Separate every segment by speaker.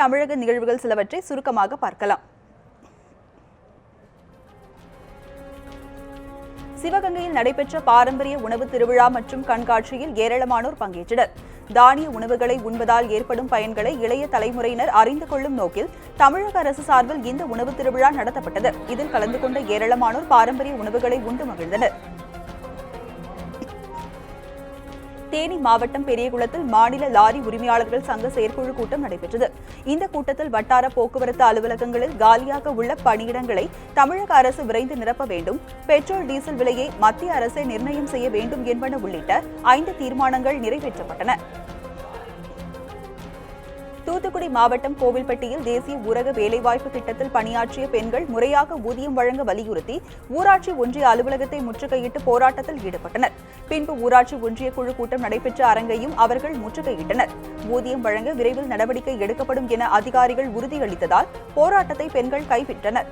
Speaker 1: தமிழக நிகழ்வுகள் சிலவற்றை சுருக்கமாக பார்க்கலாம். சிவகங்கையில் நடைபெற்ற பாரம்பரிய உணவு திருவிழா மற்றும் கண்காட்சியில் ஏராளமானோர் பங்கேற்றனர். தானிய உணவுகளை உண்பதால் ஏற்படும் பயன்களை இளைய தலைமுறையினர் அறிந்து கொள்ளும் நோக்கில் தமிழக அரசு சார்பில் இந்த உணவு திருவிழா நடத்தப்பட்டது. இதில் கலந்து கொண்ட ஏராளமானோர் பாரம்பரிய உணவுகளை உண்டு மகிழ்ந்தனர். தேனி மாவட்டம் பெரியகுளத்தில் மாநில லாரி உரிமையாளர்கள் சங்க செயற்குழு கூட்டம் நடைபெற்றது. இந்த கூட்டத்தில் வட்டார போக்குவரத்து அலுவலகங்களில் காலியாக உள்ள பணியிடங்களை தமிழக அரசு விரைந்து நிரப்ப வேண்டும், பெட்ரோல் டீசல் விலையை மத்திய அரசே நிர்ணயம் செய்ய வேண்டும் என்பன உள்ளிட்ட 5 தீர்மானங்கள் நிறைவேற்றப்பட்டன. தூத்துக்குடி மாவட்டம் கோவில்பட்டியில் தேசிய ஊரக வேலைவாய்ப்பு திட்டத்தில் பணியாற்றிய பெண்கள் முறையாக ஊதியம் வழங்க வலியுறுத்தி ஊராட்சி ஒன்றிய அலுவலகத்தை முற்றுகையிட்டு போராட்டத்தில் ஈடுபட்டனர். பின்பு ஊராட்சி ஒன்றிய குழு கூட்டம் நடைபெற்ற அரங்கையும் அவர்கள் முற்றுகையிட்டனர். ஊதியம் வழங்க விரைவில் நடவடிக்கை எடுக்கப்படும் என அதிகாரிகள் உறுதியளித்ததால் போராட்டத்தை பெண்கள் கைவிட்டனர்.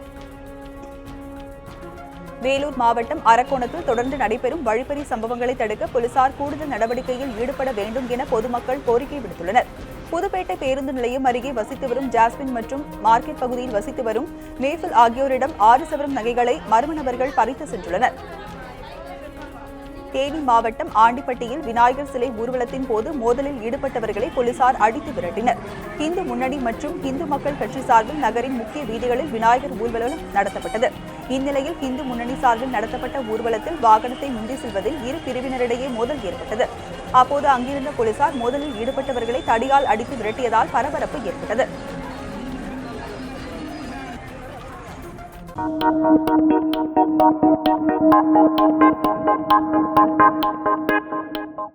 Speaker 1: வேலூர் மாவட்டம் அரக்கோணத்தில் தொடர்ந்து நடைபெறும் வழிப்பறி சம்பவங்களை தடுக்க போலீசார் கூடுதல் நடவடிக்கையில் ஈடுபட வேண்டும் என பொதுமக்கள் கோரிக்கை விடுத்துள்ளனர். புதுப்பேட்டை பேருந்து நிலையம் அருகே வசித்து வரும் ஜாஸ்மின் மற்றும் மார்க்கெட் பகுதியில் வசித்து வரும் மேஃபில் ஆகியோரிடம் 6 சவரம் நகைகளை மர்ம நபர்கள் பறித்து சென்றுள்ளனர். தேனி மாவட்டம் ஆண்டிப்பட்டியில் விநாயகர் சிலை ஊர்வலத்தின் போது மோதலில் ஈடுபட்டவர்களை போலீசார் அடித்து விரட்டினர். இந்து முன்னணி மற்றும் இந்து மக்கள் கட்சி சார்பில் நகரின் முக்கிய வீதிகளில் விநாயகர் ஊர்வலம் நடத்தப்பட்டது. இந்நிலையில் இந்து முன்னணி சார்பில் நடத்தப்பட்ட ஊர்வலத்தில் வாகனத்தை முந்தி செல்வதில் இரு பிரிவினரிடையே மோதல் ஏற்பட்டது. அப்போது அங்கிருந்த போலீசார் மோதலில் ஈடுபட்டவர்களை தடியால் அடித்து விரட்டியதால் பரபரப்பு ஏற்பட்டது.